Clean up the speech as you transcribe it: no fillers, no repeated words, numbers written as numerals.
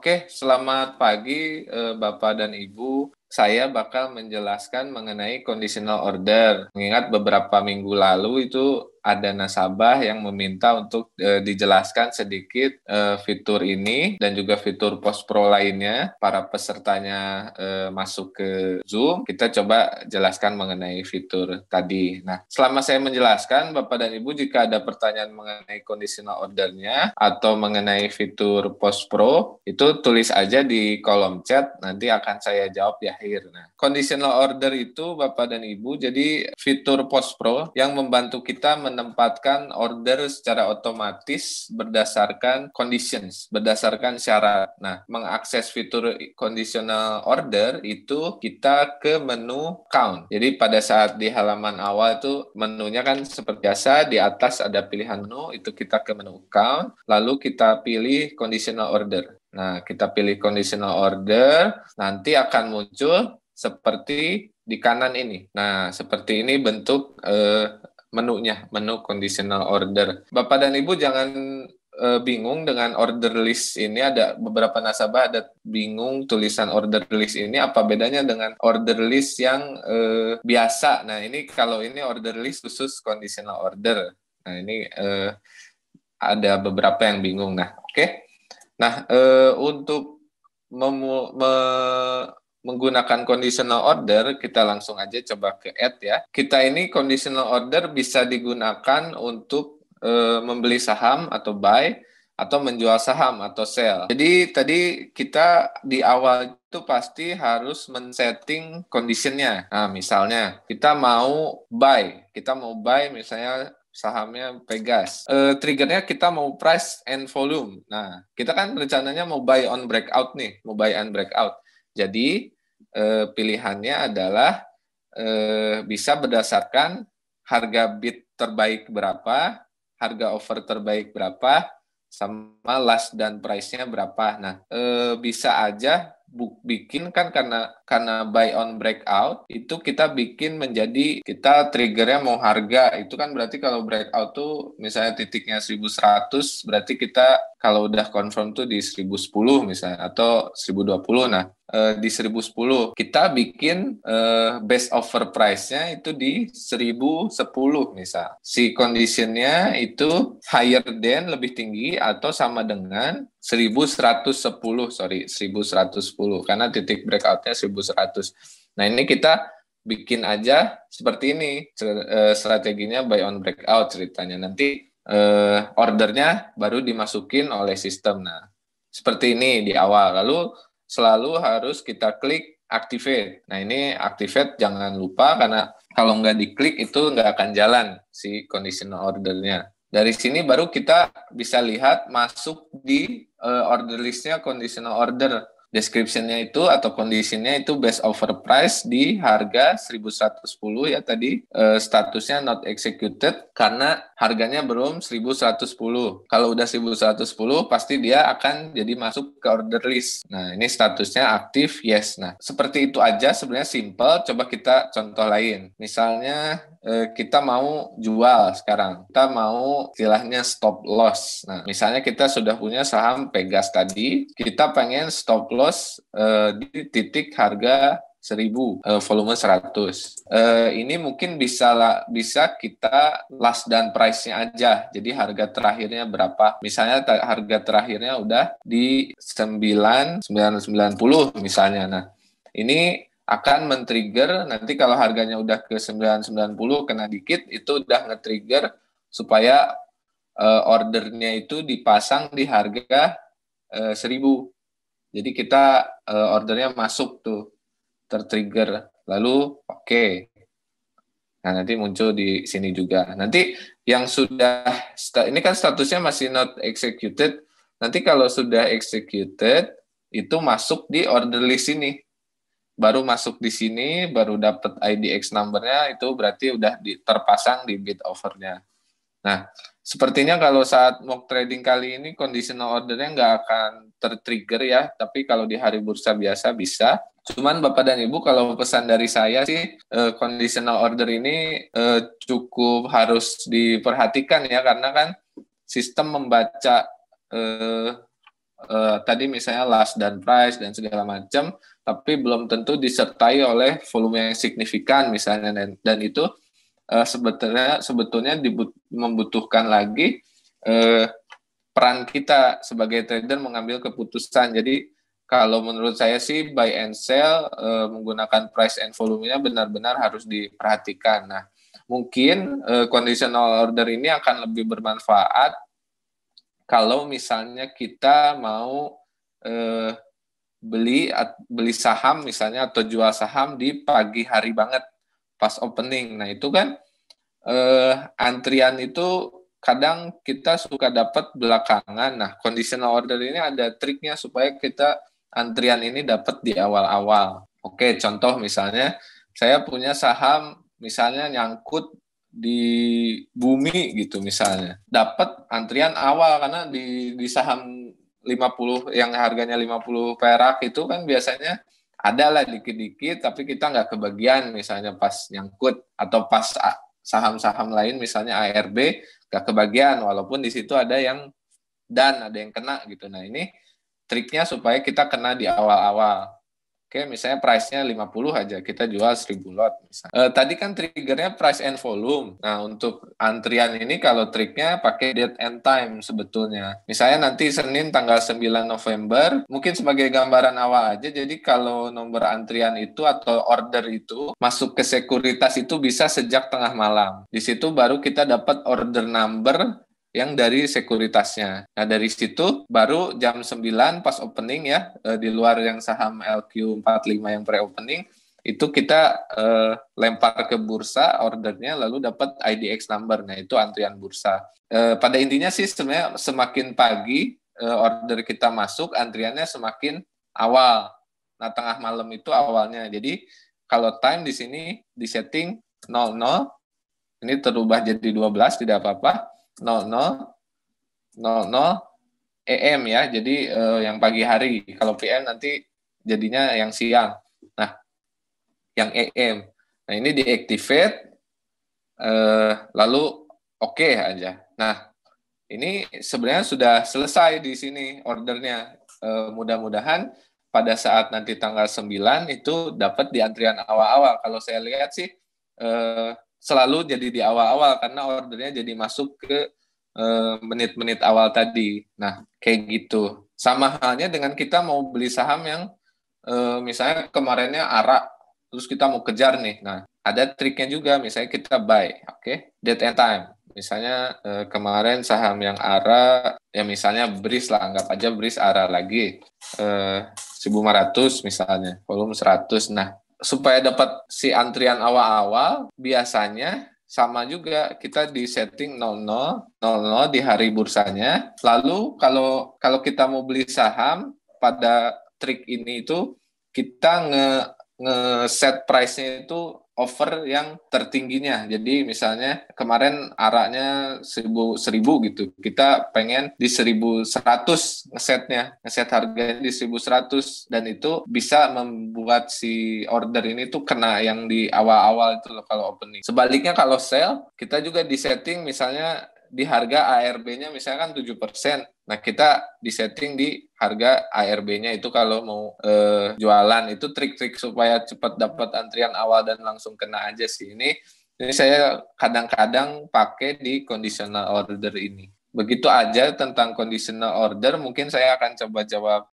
Oke, selamat pagi Bapak dan Ibu. Saya bakal menjelaskan mengenai conditional order. Mengingat beberapa minggu lalu itu ada nasabah yang meminta untuk dijelaskan sedikit fitur ini dan juga fitur Post Pro lainnya. Para pesertanya masuk ke Zoom, kita coba jelaskan mengenai fitur tadi. Nah, selama saya menjelaskan, Bapak dan Ibu jika ada pertanyaan mengenai conditional ordernya atau mengenai fitur Post Pro, itu tulis aja di kolom chat, nanti akan saya jawab di akhir. Nah, conditional order itu Bapak dan Ibu jadi fitur Post Pro yang membantu kita menempatkan order secara otomatis berdasarkan conditions, berdasarkan syarat. Nah, mengakses fitur conditional order itu kita ke menu count. Jadi pada saat di halaman awal itu menunya kan seperti biasa, di atas ada pilihan menu, itu kita ke menu count, lalu kita pilih conditional order. Nah, kita pilih conditional order, nanti akan muncul seperti di kanan ini. Nah, seperti ini bentuk menunya, menu conditional order. Bapak dan Ibu jangan bingung dengan order list ini. Ada beberapa nasabah ada bingung tulisan order list ini apa bedanya dengan order list yang biasa. Nah, ini kalau ini order list khusus conditional order. Nah, ini ada beberapa yang bingung. Nah, oke. Nah, untuk menggunakan conditional order, kita langsung aja coba ke add ya. Kita ini conditional order bisa digunakan untuk membeli saham atau buy, atau menjual saham atau sell. Jadi tadi kita di awal itu pasti harus men-setting conditionnya. Nah, misalnya kita mau buy misalnya sahamnya Pegas. Triggernya kita mau price and volume. Nah, kita kan rencananya mau buy on breakout nih, mau buy on breakout. Jadi pilihannya adalah bisa berdasarkan harga bid terbaik berapa, harga offer terbaik berapa, sama last dan price-nya berapa. Nah, bisa aja bikin kan karena buy on breakout itu kita bikin menjadi kita triggernya mau harga itu kan berarti kalau breakout tuh misalnya titiknya 1100 berarti kita kalau udah confirm tuh di 1010 misalnya atau 1020. Nah, di 1010 kita bikin best offer price-nya itu di 1010 misal. Si condition-nya itu higher than lebih tinggi atau sama dengan 1110 karena titik breakout-nya 1100. Nah, ini kita bikin aja seperti ini strateginya buy on breakout ceritanya. Nanti ordernya baru dimasukin oleh sistem. Nah, seperti ini di awal. Lalu selalu harus kita klik activate. Nah, ini activate jangan lupa karena kalau nggak diklik itu nggak akan jalan si conditional ordernya. Dari sini baru kita bisa lihat masuk di order listnya conditional order. Description-nya itu atau condition-nya itu best offer price di harga 1110 ya tadi. Statusnya not executed karena harganya belum 1110. Kalau udah 1110 pasti dia akan jadi masuk ke order list. Nah, ini statusnya aktif yes. Nah, seperti itu aja sebenarnya simple. Coba kita contoh lain. Misalnya kita mau jual sekarang. Kita mau istilahnya stop loss. Nah, misalnya kita sudah punya saham Pegas tadi, kita pengen stop loss di titik harga 1000, volume 100. Ini mungkin bisa kita last dan price-nya aja. Jadi harga terakhirnya berapa? Misalnya harga terakhirnya udah di 990 misalnya. Nah, ini akan men-trigger nanti kalau harganya udah ke 990 kena dikit itu udah nge-trigger supaya ordernya itu dipasang di harga 1000. Jadi kita ordernya masuk tuh ter-trigger lalu oke. Nah, nanti muncul di sini juga. Nanti yang sudah ini kan statusnya masih not executed. Nanti kalau sudah executed itu masuk di order list ini. Baru masuk di sini, baru dapat IDX number-nya, itu berarti udah terpasang di bid offer-nya. Nah, sepertinya kalau saat mock trading kali ini, conditional order-nya nggak akan ter-trigger ya, tapi kalau di hari bursa biasa bisa. Cuman Bapak dan Ibu, kalau pesan dari saya sih, conditional order ini cukup harus diperhatikan ya, karena kan sistem membaca tadi misalnya last dan price dan segala macam, tapi belum tentu disertai oleh volume yang signifikan misalnya, dan itu sebetulnya membutuhkan lagi peran kita sebagai trader mengambil keputusan. Jadi kalau menurut saya sih buy and sell menggunakan price and volumenya benar-benar harus diperhatikan. Nah, mungkin conditional order ini akan lebih bermanfaat kalau misalnya kita mau beli saham misalnya atau jual saham di pagi hari banget pas opening. Nah, itu kan antrian itu kadang kita suka dapat belakangan. Nah, conditional order ini ada triknya supaya kita antrian ini dapat di awal-awal. Oke, contoh misalnya saya punya saham misalnya nyangkut di bumi gitu misalnya. Dapat antrian awal karena di saham 50 yang harganya 50 perak itu kan biasanya ada lah dikit-dikit, tapi kita nggak kebagian misalnya pas nyangkut, atau pas saham-saham lain misalnya ARB nggak kebagian, walaupun di situ ada yang ada yang kena gitu. Nah, ini triknya supaya kita kena di awal-awal. Oke, misalnya price-nya 50 aja, kita jual 1000 lot. Tadi kan triggernya price and volume. Nah, untuk antrian ini kalau triknya pakai date and time sebetulnya. Misalnya nanti Senin tanggal 9 November, mungkin sebagai gambaran awal aja, jadi kalau nomor antrian itu atau order itu masuk ke sekuritas itu bisa sejak tengah malam. Di situ baru kita dapat order number yang dari sekuritasnya. Nah, dari situ baru jam 9 pas opening ya, di luar yang saham LQ45 yang pre-opening, itu kita lempar ke bursa ordernya, lalu dapat IDX number. Nah, itu antrian bursa. Pada intinya sih sebenarnya semakin pagi order kita masuk, antriannya semakin awal. Nah, tengah malam itu awalnya. Jadi, kalau time di sini disetting 00, ini terubah jadi 12, tidak apa-apa. 00:00 AM ya, jadi yang pagi hari. Kalau PM nanti jadinya yang siang. Nah, yang AM. Nah, ini deactivate, lalu oke aja. Nah, ini sebenarnya sudah selesai di sini ordernya. Mudah-mudahan pada saat nanti tanggal 9 itu dapat di antrian awal-awal. Kalau saya lihat sih selalu jadi di awal-awal karena ordernya jadi masuk ke menit-menit awal tadi. Nah, kayak gitu. Sama halnya dengan kita mau beli saham yang misalnya kemarinnya ARA, terus kita mau kejar nih. Nah, ada triknya juga, misalnya kita buy, oke? Date and time. Misalnya kemarin saham yang ARA, ya misalnya BRIS lah, anggap aja BRIS ARA lagi. 1.500 misalnya, volume 100. Nah, supaya dapat si antrian awal-awal, biasanya sama juga kita di setting 00:00 di hari bursanya. Lalu kalau kita mau beli saham, pada trik ini itu kita nge-set price-nya itu offer yang tertingginya. Jadi misalnya kemarin araknya 1000 gitu. Kita pengen di 1100 ngeset harganya di 1100, dan itu bisa membuat si order ini tuh kena yang di awal-awal itu loh kalau opening. Sebaliknya kalau sell, kita juga di setting misalnya di harga ARB-nya misalkan 7%. Nah, kita disetting di harga ARB-nya itu kalau mau jualan. Itu trik-trik supaya cepat dapat antrian awal dan langsung kena aja sih. Ini saya kadang-kadang pakai di conditional order ini. Begitu aja tentang conditional order, mungkin saya akan coba jawab.